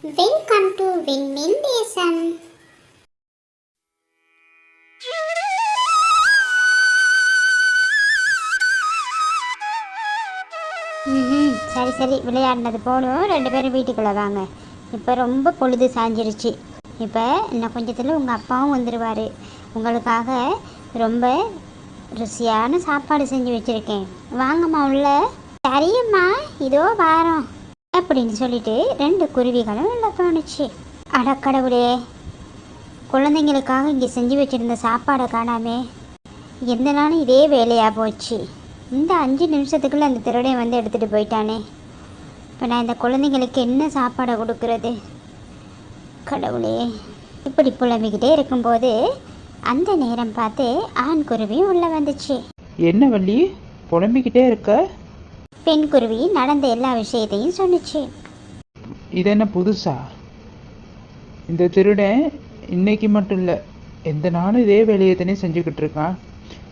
Welcome to விண்மீன் தேசம். சரி சரி, விளையாடினது போகணும். 2 பேரும் வீட்டுக்குள்ளே வாங்க. இப்போ ரொம்ப பொழுது சாஞ்சிருச்சு. இப்போ இன்னும் கொஞ்சத்தில் உங்கள் அப்பாவும் வந்துடுவார். உங்களுக்காக ரொம்ப ருசியான சாப்பாடு செஞ்சு வச்சுருக்கேன். வாங்கம்மா உள்ள. சரியம்மா, இதோ வாரம் அப்படின்னு சொல்லிட்டு 2 குருவிகளும் உள்ள போணுச்சு. அடக்கடவுளே, குழந்தைங்களுக்காக இங்கே செஞ்சு வச்சுருந்த சாப்பாடை காணாமே. எந்த நாளும் இதே வேலையாக போச்சு. இந்த 5 நிமிஷத்துக்குள்ளே அந்த திருடன் வந்து எடுத்துகிட்டு போயிட்டானே. இப்போ நான் இந்த குழந்தைங்களுக்கு என்ன சாப்பாடை கொடுக்கறது? கடவுளே, இப்படி புலம்பிக்கிட்டே இருக்கும்போது அந்த நேரம் பார்த்து ஆண் குருவியும் உள்ளே வந்துச்சு. என்ன வள்ளி, புலம்பிக்கிட்டே இருக்க? பெண் குருவி நடந்த எல்லா விஷயத்தையும் சொன்னிச்சு. இது என்ன புதுசா? இந்த திருடன் இன்னைக்கு மட்டும் இல்லை, எந்த நாளும் இதே வேலையை தானே செஞ்சுக்கிட்டு இருக்கான்.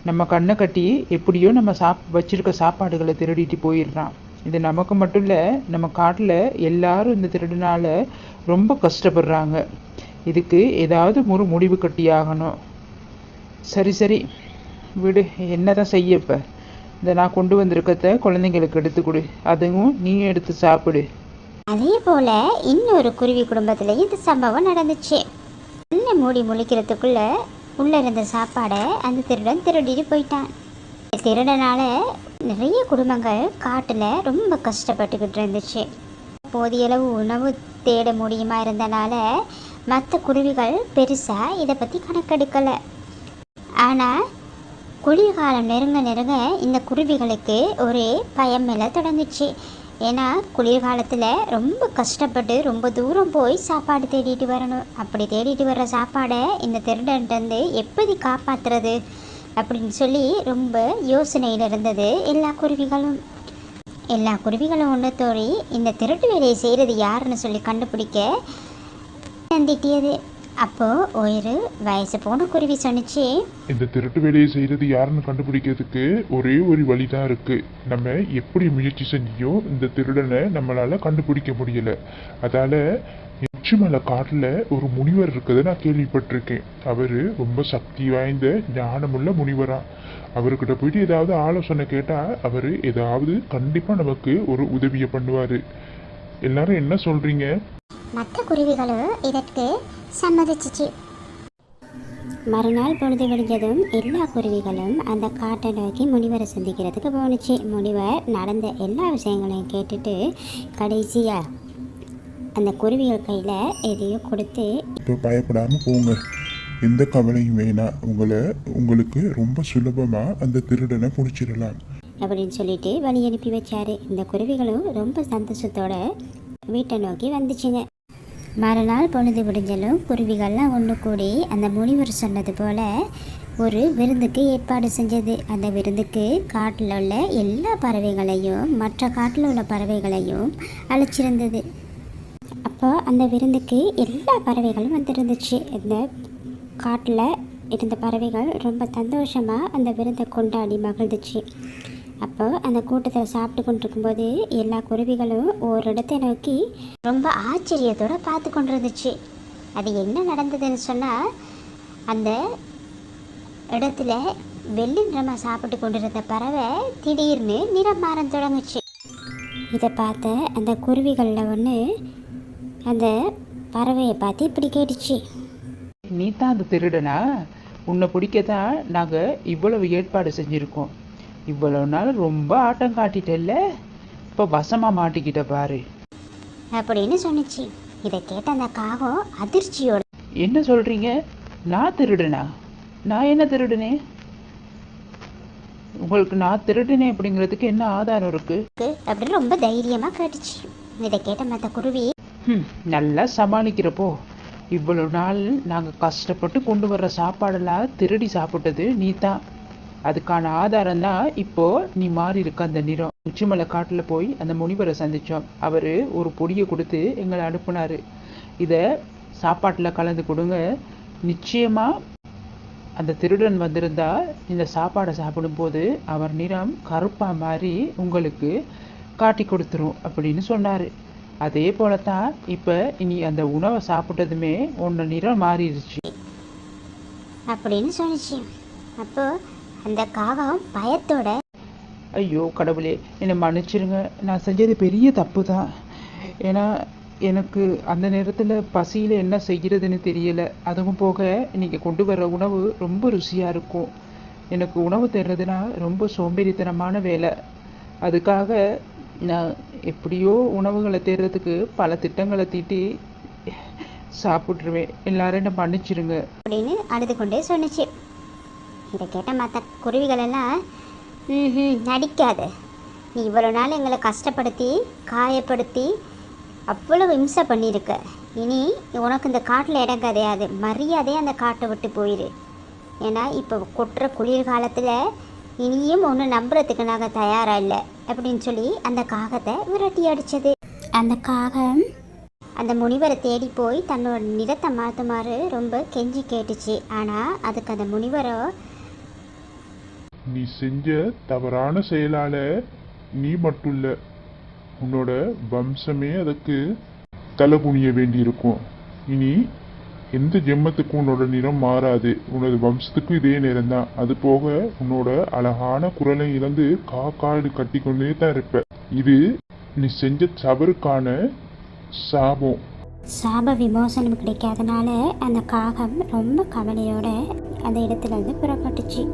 நம்ம கண்ணை கட்டி எப்படியோ நம்ம வச்சிருக்க சாப்பாடுகளை திருடிட்டு போயிடுறான். இது நமக்கு மட்டும் இல்லை, நம்ம காட்டில் எல்லாரும் இந்த திருடனால ரொம்ப கஷ்டப்படுறாங்க. இதுக்கு ஏதாவது ஒரு முடிவு கட்டியாகணும். சரி சரி விடு, என்னதான் செய்ய. இப்போ இந்த நான் கொண்டு வந்திருக்கத குழந்தைங்களுக்கு எடுத்து கொடு, அதுவும் நீ எடுத்து சாப்பிடு. அதே போல் இன்னொரு குருவி குடும்பத்துலேயும் இந்த சம்பவம் நடந்துச்சு. என்ன மூடி முழிக்கிறதுக்குள்ளே உள்ளே இருந்த சாப்பாடை அந்த திருடன் திருடிட்டு போயிட்டான். திருடனால் நிறைய குடும்பங்கள் காட்டில் ரொம்ப கஷ்டப்பட்டுக்கிட்டு இருந்துச்சு. போதியளவு உணவு தேட முடியுமா இருந்தனால மற்ற குருவிகள் பெருசாக இதை பற்றி கணக்கெடுக்கலை. ஆனால் குளிர்காலம் நெருங்க நெருங்க இந்த குருவிகளுக்கு ஒரே பயம் மேலே தொடங்குச்சு. ஏன்னா குளிர்காலத்தில் ரொம்ப கஷ்டப்பட்டு ரொம்ப தூரம் போய் சாப்பாடு தேடிட்டு வரணும். அப்படி தேடிட்டு வர்ற சாப்பாடை இந்த திருடன்ட்டு எப்படி காப்பாற்றுறது அப்படின்னு சொல்லி ரொம்ப யோசனையில் இருந்தது எல்லா குருவிகளும். ஒன்று தோழி இந்த திருட்டு வேலையை செய்கிறது யாருன்னு சொல்லி கண்டுபிடிக்க நந்திட்டியது. அப்போ ஒரு வயசு போன குருவி சொன்னிச்சு, இந்த திருட்டு வேலையை செய்யறது யாருன்னு கண்டுபிடிக்கிறதுக்கு ஒரே ஒரு வழிதான் இருக்கு. நம்ம எப்படி முயற்சி செஞ்சியோ இந்த திருடனை நம்மளால கண்டுபிடிக்க முடியல. அதால நிச்சயமலை காட்டுல ஒரு முனிவர் இருக்குதை நான் கேள்விப்பட்டிருக்கேன். அவரு ரொம்ப சக்தி வாய்ந்த ஞானமுள்ள முனிவரா. அவர்கிட்ட போயிட்டு ஏதாவது ஆலோசனை கேட்டா அவரு ஏதாவது கண்டிப்பா நமக்கு ஒரு உதவியை பண்ணுவாரு. எல்லாரும் என்ன சொல்றீங்க? மற்ற குருவிகளும் இதற்கு சம்மதிச்சிச்சு. மறுநாள் பொழுது விடிஞ்சதும் எல்லா குருவிகளும் அந்த காட்டை நோக்கி முனிவரை சந்திக்கிறதுக்கு போணுச்சு. முனிவர் நடந்த எல்லா விஷயங்களையும் கேட்டுட்டு கடைசியாக அந்த குருவிகள் கையில் எதையோ கொடுத்து, இப்போ பயப்படாமல் போங்க, எந்த கவலையும் வேணாம், உங்களுக்கு ரொம்ப சுலபமாக அந்த திருடனை பிடிச்சிடலாம் அப்படின்னு சொல்லிட்டு வழி அனுப்பி வச்சாரு. இந்த குருவிகளும் ரொம்ப சந்தோஷத்தோட வீட்டை நோக்கி வந்துச்சுங்க. மறுநாள் பொழுது விடிஞ்சலும் குருவிகள்லாம் ஒன்று கூடி அந்த முனிவர் சொன்னது போல் ஒரு விருந்துக்கு ஏற்பாடு செஞ்சது. அந்த விருந்துக்கு காட்டில் உள்ள எல்லா பறவைகளையும் மற்ற காட்டில் உள்ள பறவைகளையும் அழைச்சிருந்தது. அப்போ அந்த விருந்துக்கு எல்லா பறவைகளும் வந்துருந்துச்சு. இந்த காட்டில் இருந்த பறவைகள் ரொம்ப சந்தோஷமாக அந்த விருந்தை கொண்டாடி மகிழ்ந்துச்சு. அப்போ அந்த கூட்டத்தில் சாப்பிட்டு கொண்டிருக்கும்போது எல்லா குருவிகளும் ஒரு இடத்தை நோக்கி ரொம்ப ஆச்சரியத்தோடு பார்த்து கொண்டிருந்துச்சு. அது என்ன நடந்ததுன்னு சொன்னால், அந்த இடத்துல வெள்ளி நிறமாக சாப்பிட்டு கொண்டிருந்த பறவை திடீர்னு நிறம் மாற தொடங்குச்சு. இதை பார்த்த அந்த குருவிகளில் ஒன்று அந்த பறவையை பார்த்து இப்படி கேட்டுச்சு, நீ தான் அந்த திருடனா? உன்னை பிடிக்கத்தான் நாங்கள் இவ்வளவு ஏற்பாடு செஞ்சுருக்கோம். இவ்வளவு நாள் ரொம்ப ஆட்டம் காட்டிட்டல்ல, இப்போ வசமாக மாட்டிக்கிட்ட பாரு அப்படின்னு சொன்னிச்சு. இதை கேட்ட அந்த காகம் அதிர்ச்சியோட, என்ன சொல்கிறீங்க? நான் திருடனா? நான் என்ன திருடுனே? உங்களுக்கு நான் திருடுனேன் அப்படிங்கிறதுக்கு என்ன ஆதாரம் இருக்குது அப்படின்னு ரொம்ப தைரியமாக கேட்டுச்சு. இதை கேட்ட மற்ற குருவி, நல்லா சமாளிக்கிறப்போ, இவ்வளவு நாள் நாங்கள் கஷ்டப்பட்டு கொண்டு வர்ற சாப்பாடெல்லாம் திருடி சாப்பிட்டது நீ தான். அதுக்கான ஆதாரம் தான் இப்போ நீ மாறி இருக்க அந்த நிறம். உச்சிமலை காட்டில் போய் அந்த முனிவரை சந்தித்தோம். அவர் ஒரு பொடியை கொடுத்து எங்களை அனுப்புனார். இதை சாப்பாட்டில் கலந்து கொடுங்க, நிச்சயமாக அந்த திருடன் வந்திருந்தா இந்த சாப்பாடை சாப்பிடும்போது அவர் நிறம் கருப்பாக மாறி உங்களுக்கு காட்டி கொடுத்துரும் அப்படின்னு சொன்னார். அதே போல தான் இப்போ இனி அந்த உணவை சாப்பிட்டதுமே உன்னை நிறம் மாறிடுச்சு. அப்படின்னு சொன்னிச்சு. அப்போ அந்த காகம் பயத்தோட, ஐயோ கடவுளே, என்னை மன்னிச்சிருங்க, நான் செஞ்சது பெரிய தப்பு தான். ஏன்னா எனக்கு அந்த நேரத்தில் பசியில் என்ன செய்கிறதுன்னு தெரியலை. அதுவும் போக நீங்கள் கொண்டு வர்ற உணவு ரொம்ப ருசியாக இருக்கும். எனக்கு உணவு தர்றதுனா ரொம்ப சோம்பேறித்தனமான வேலை. அதுக்காக நான் எப்படியோ உணவுகளை தேடுறதுக்கு பல திட்டங்களை தீட்டி சாப்பிட்ருவேன். எல்லாரும் என்ன மன்னிச்சிருங்க அப்படின்னு அழுது கொண்டே சொன்னிச்சு. இதை கேட்ட மற்ற குருவிகள் எல்லாம், நடிக்காத, நீ இவ்வளோ நாள் எங்களை கஷ்டப்படுத்தி காயப்படுத்தி அவ்வளவு இம்சை பண்ணியிருக்க. இனி உனக்கு இந்த காட்டில் இடம் கிடையாது, மரியாதையாக அந்த காட்டை விட்டு போயிரு. ஏன்னா இப்போ கொட்டுற குளிர்காலத்தில் இனியும் ஒன்று நம்புறதுக்கு நாங்கள் தயாராக இல்லை அப்படின்னு சொல்லி அந்த காகத்தை விரட்டி அடித்தது. அந்த காகம் அந்த முனிவரை தேடி போய் தன்னோட நிறத்தை மாற்றுமாறு ரொம்ப கெஞ்சி கேட்டுச்சு. ஆனால் அதுக்கு அந்த முனிவரோ, நீ செஞ்ச தவறான செயலால நீ மட்டும் இல்ல, உன்னோட வம்சமே அதுக்கு தலை குனிய வேண்டியிருக்கும். இனி எந்த ஜென்மத்துக்கும் உன்னோட நிறம் மாறாது. உன்னோட வம்சத்துக்கும் இதே நிறம் தான். அது போக உன்னோட அழகான குரலை இழந்து காக்காடு கட்டி கொண்டே தான் இருப்ப. இது நீ செஞ்ச தவறுக்கான சாபம். சாப விமோசனம் கிடைக்காதனால அந்த காகம் ரொம்ப கவலையோட அந்த இடத்துல இருந்து புறப்பட்டுச்சு.